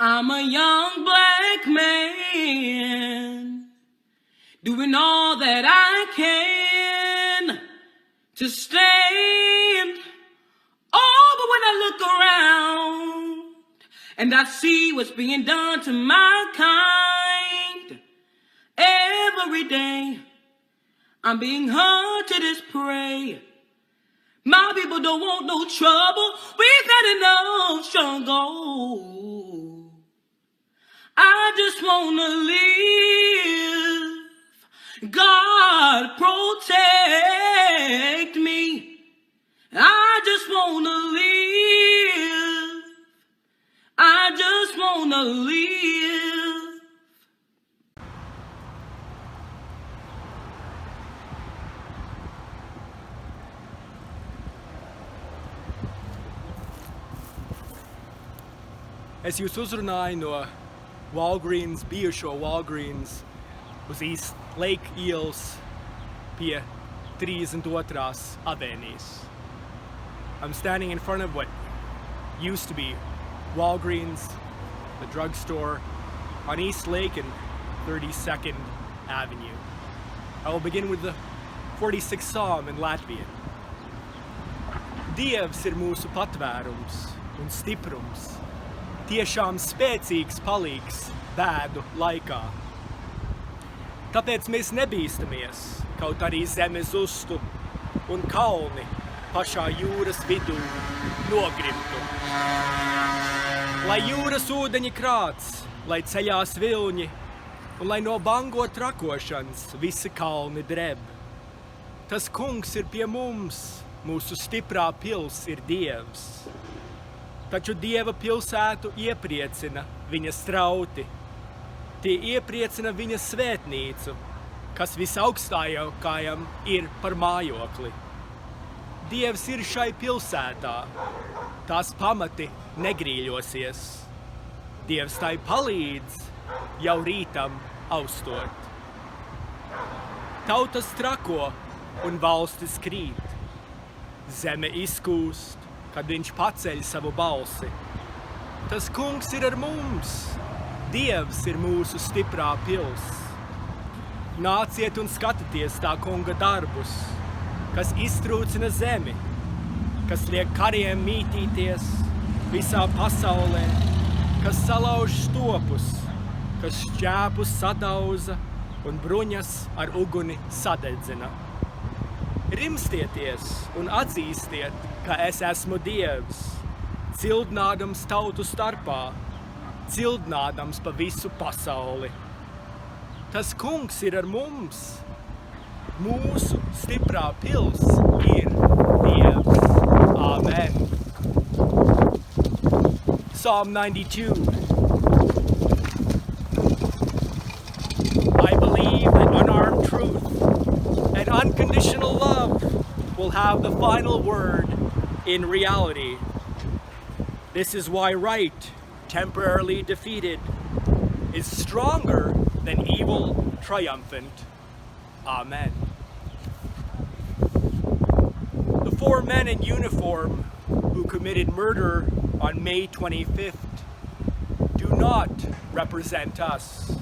I'm a young black man doing all that I can to stand. Oh, but when I look around and I see what's being done to my kind, every day I'm being hunted as prey. My people don't want no trouble. We've had enough struggle. I just wanna live. God protect me. I just wanna live. I just wanna live. Es jūs uzrunāju no Walgreens, bijušo Walgreens, uz East Lake ielas pie 32. avēnijas. I'm standing in front of what used to be Walgreens, the drugstore, on East Lake and 32nd Avenue. I will begin with the 46th Psalm in Latvian. Dievs ir mūsu patvērums un stiprums, tiešām spēcīgs palīgs bēdu laikā. Tāpēc mēs nebīstamies, kaut arī zeme zustu un kalni pašā jūras vidū nogrimtu. Lai jūras ūdeņi krāc, lai ceļās vilņi, un lai no bango trakošanas visi kalni dreb. Tas kungs ir pie mums, mūsu stiprā pils ir Dievs. Taču Dieva pilsētu iepriecina viņa strauti. Tie iepriecina viņa svētnīcu, kas visaugstākajam ir par mājokli. Dievs ir šai pilsētā, tās pamati negrīļosies. Dievs tai palīdz jau rītam austot. Tautas trako un valstis krīt. Zeme izkūst, kad viņš paceļ savu balsi. Tas kungs ir ar mums, Dievs ir mūsu stiprā pils. Nāciet un skatieties tā kunga darbus, kas iztrūcina zemi, kas liek kariem mītīties visā pasaulē, kas salauž stopus, kas šķēpus sadauza un bruņas ar uguni sadedzina. Rimstieties un atzīstiet, ka es esmu Dievs, cildnādams tautu starpā, cildnādams pa visu pasauli. Tas kungs ir ar mums, mūsu stiprā pils ir Dievs. Amen. Psalm 92. I believe that unarmed truth and unconditional love will have the final word in reality. This is why right, temporarily defeated, is stronger than evil triumphant. Amen. The four men in uniform who committed murder on May 25th do not represent us.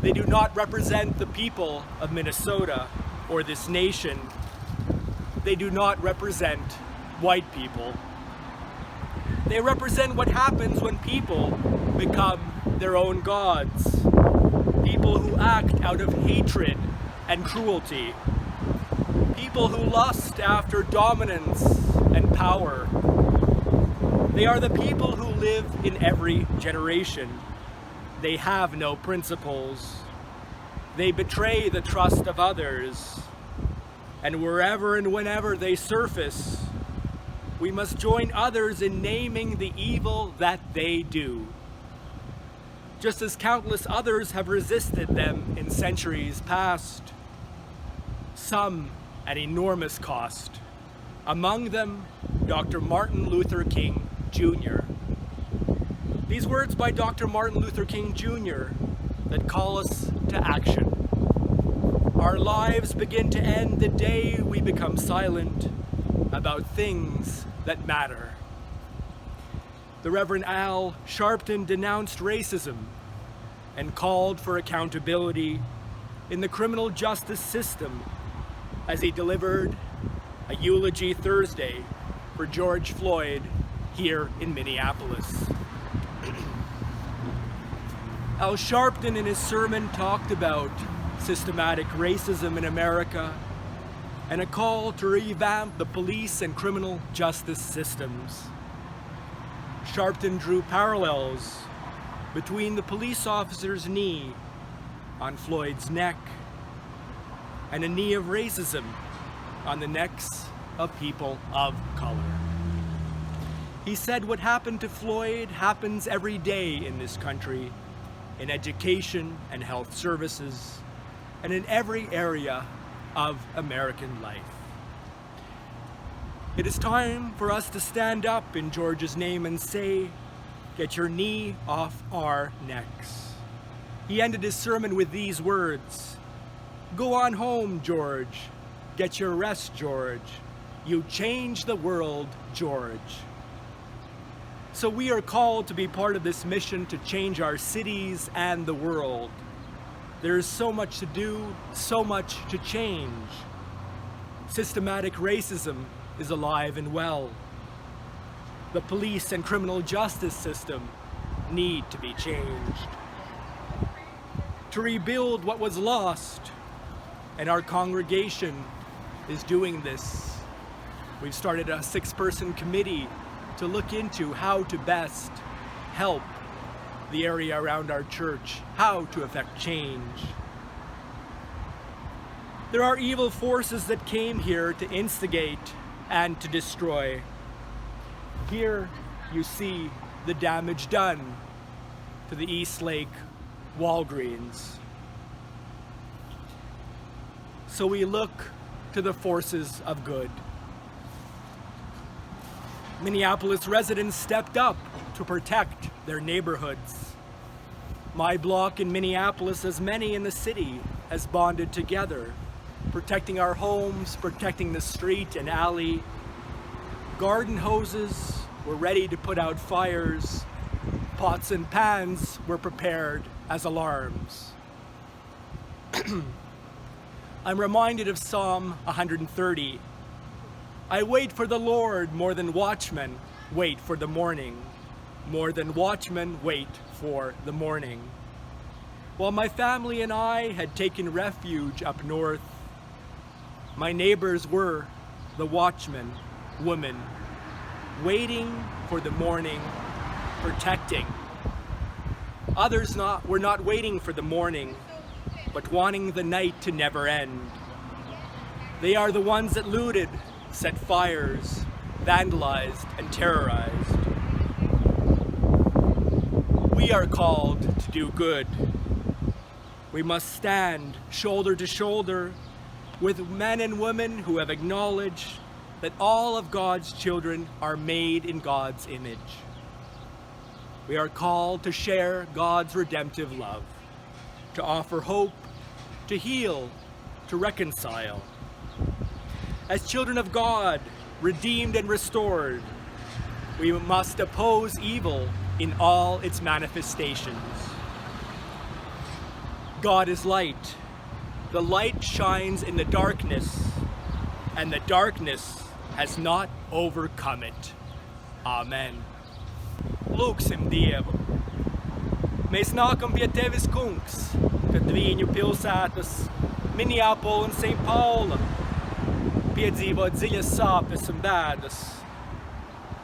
They do not represent the people of Minnesota or this nation. They do not represent white people. They represent what happens when people become their own gods. People who act out of hatred and cruelty. People who lust after dominance and power. They are the people who live in every generation. They have no principles. They betray the trust of others. And wherever and whenever they surface, we must join others in naming the evil that they do. Just as countless others have resisted them in centuries past, some at enormous cost. Among them, Dr. Martin Luther King Jr. These words by Dr. Martin Luther King Jr. that call us to action. Our lives begin to end the day we become silent about things that matter. the Reverend Al Sharpton denounced racism and called for accountability in the criminal justice system as he delivered a eulogy Thursday for George Floyd here in Minneapolis. Al Sharpton in his sermon talked about systematic racism in America and a call to revamp the police and criminal justice systems. Sharpton drew parallels between the police officer's knee on Floyd's neck and a knee of racism on the necks of people of color. He said what happened to Floyd happens every day in this country, in education and health services, and in every area of American life. It is time for us to stand up in George's name and say, "Get your knee off our necks." He ended his sermon with these words, "Go on home, George. Get your rest, George. You changed the world, George." So we are called to be part of this mission to change our cities and the world. There is so much to do, so much to change. Systematic racism is alive and well. The police and criminal justice system need to be changed. To rebuild what was lost, and our congregation is doing this. We've started a 6-person committee to look into how to best help the area around our church, how to effect change. There are evil forces that came here to instigate and to destroy. Here you see the damage done to the East Lake Walgreens. So we look to the forces of good. Minneapolis residents stepped up to protect their neighborhoods. My block in Minneapolis, as many in the city, has bonded together, protecting our homes, protecting the street and alley. Garden hoses were ready to put out fires. Pots and pans were prepared as alarms. I'm reminded of Psalm 130. I wait for the Lord more than watchmen wait for the morning. More than watchmen wait for the morning. While my family and I had taken refuge up north, my neighbors were the watchmen, women, waiting for the morning, protecting. Others were not waiting for the morning, but wanting the night to never end. They are the ones that looted, set fires, vandalized, and terrorized. We are called to do good. We must stand shoulder to shoulder with men and women who have acknowledged that all of God's children are made in God's image. We are called to share God's redemptive love, to offer hope, to heal, to reconcile. As children of God, redeemed and restored, we must oppose evil in all its manifestations. God is light. The light shines in the darkness, and the darkness has not overcome it. Amen. Lūksim Dievu. Mēs nākam pie Tevis, Kungs, kad viņu pilsētas Minneapolis un St. Paula piedzīvo dziļas sāpes un bēdas.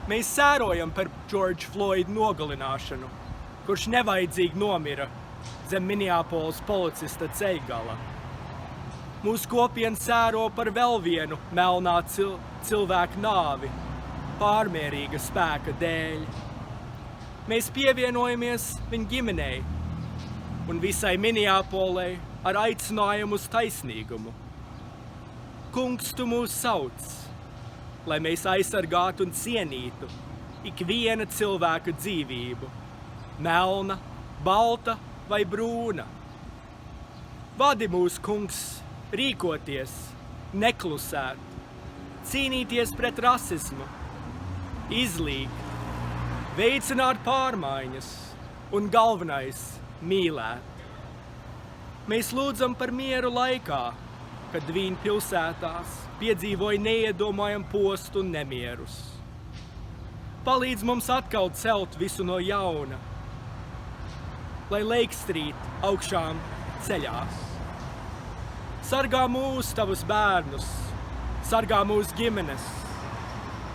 Mēs sērojam par George Floyd nogalināšanu, kurš nevajadzīgi nomira zem Minneapolis policista ceļgala. Mūsu kopiena sēro par vēl vienu melnā cilvēku nāvi, pārmērīga spēka dēļ. Mēs pievienojamies viņa ģimenei un visai Minneapolei ar aicinājumu uz taisnīgumu. Kungs, tu mūs sauc, lai mēs aizsargātu un cienītu ikviena cilvēka dzīvību, melna, balta vai brūna. Vadi mūs, Kungs, rīkoties, neklusēt, cīnīties pret rasismu, izlīgt, veicināt pārmaiņas un galvenais – mīlēt. Mēs lūdzam par mieru laikā, kad Vīņu pilsētās piedzīvoja neiedomājam postu un nemierus. Palīdz mums atkal celt visu no jauna, lai Leikstrīt augšām ceļās. Sargā mūs, tavus bērnus, sargā mūsu ģimenes,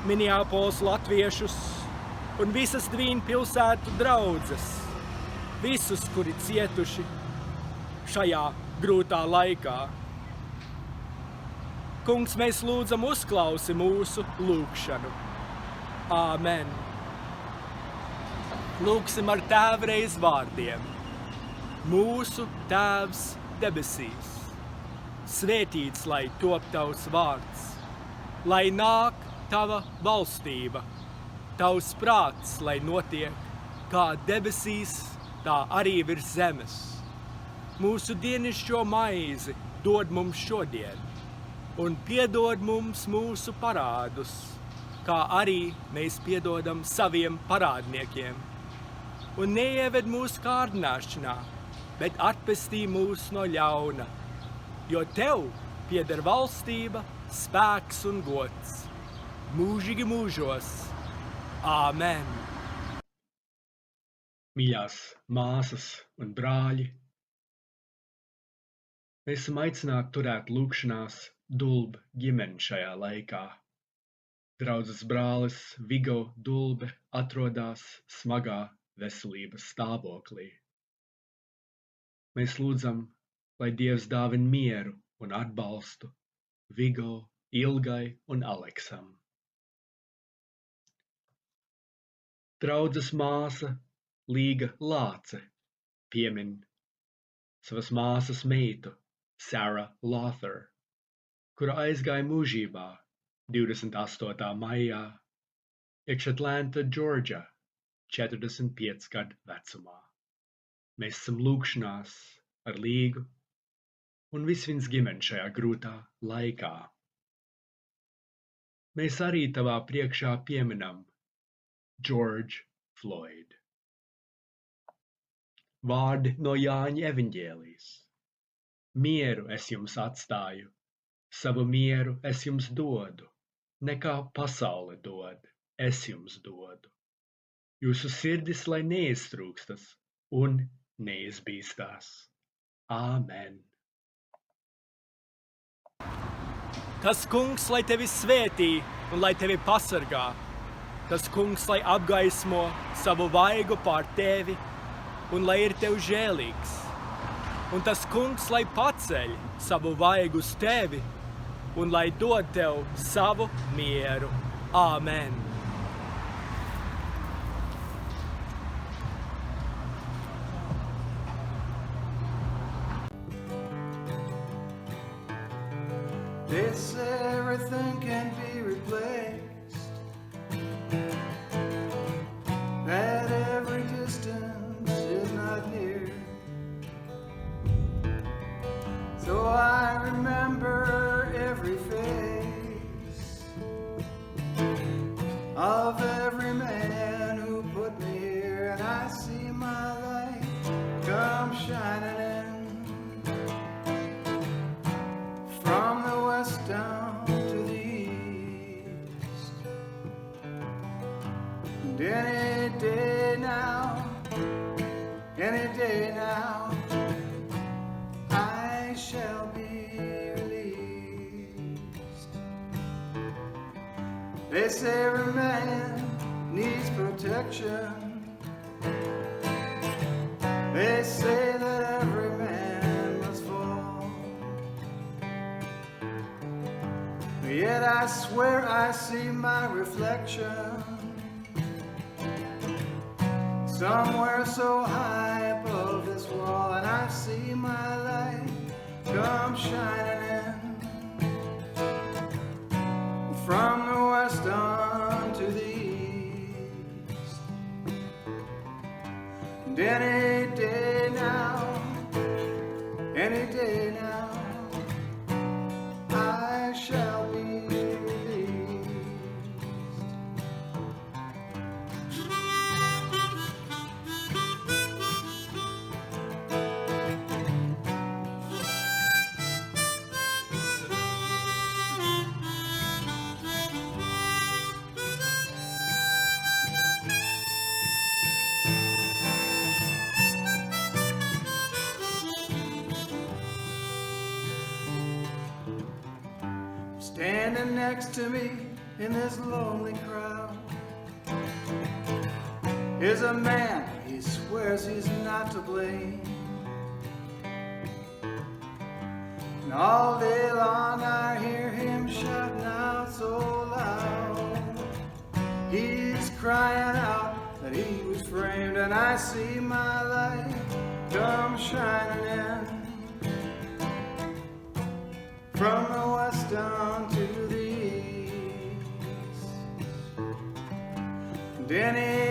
Minneapolis latviešus un visas Vīņu pilsētu draudzes, visus, kuri cietuši šajā grūtā laikā. Kungs, mēs lūdzam uzklausi mūsu lūgšanu. Āmen. Lūgsim ar Tēvreiz vārdiem. Mūsu Tēvs debesīs, svētīts lai top tavs vārds, lai nāk tava valstība, tavs prāts, lai notiek kā debesīs, tā arī virs zemes. Mūsu dienascho maizi dod mums šodien, un piedod mums mūsu parādus, kā arī mēs piedodam saviem parādniekiem. Un neieved mūsu kārdināšanā, bet atpestī mūs no ļauna, jo tev pieder valstība, spēks un gods, mūžīgi mūžos. Āmen! Mīļās māsas un brāļi, mēs esam aicināti turēt lūgšanās Dulbe ģimeni šajā laikā. Draudzes brālis Vigo Dulbe atrodas smagā veselības stāvoklī. Mēs lūdzam, lai Dievs dāvina mieru un atbalstu Vigo, Ilgai un Aleksam. Draudzes māsa Līga Lāce piemin savas māsas meitu Sarah Lothar, kura aizgāja mūžībā 28. maijā iekš Atlanta, Georgia, 45 gadu vecumā. Mēs esam lūgšanās ar Līgu un visu viņas ģimeni šajā grūtā laikā. Mēs arī tavā priekšā pieminam George Floyd. Vārdi no Jāņa evaņģēlijas. Mieru es jums atstāju, savu mieru es jums dodu, nekā pasaule dod, es jums dodu. Jūsu sirdis lai neiztrūkstas un neizbīstās. Āmen. Tas kungs, lai tevi svētī un lai tevi pasargā. Tas kungs, lai apgaismo savu vaigu pār tevi un lai ir tev žēlīgs. Un tas kungs, lai paceļ savu vaigu uz tevi un lai dod tev savu mieru. Āmen. They say everything can be replaced, that every distance is not near. So I remember every face of every man who put me here, and I see my light come shining in. From the west down to the east. And any day now, I shall be released. They say every man needs protection. They say that every man must fall. Yet I swear I see my reflection somewhere so high above this wall, and I see my light come shining in from the west on to the east. And any day now, I shall be released. standing next to me in this lonely crowd is a man he swears he's not to blame. And all day long I hear him shouting out so loud. He's crying out that he was framed, and I see my light come shining in from the west down to the east. And any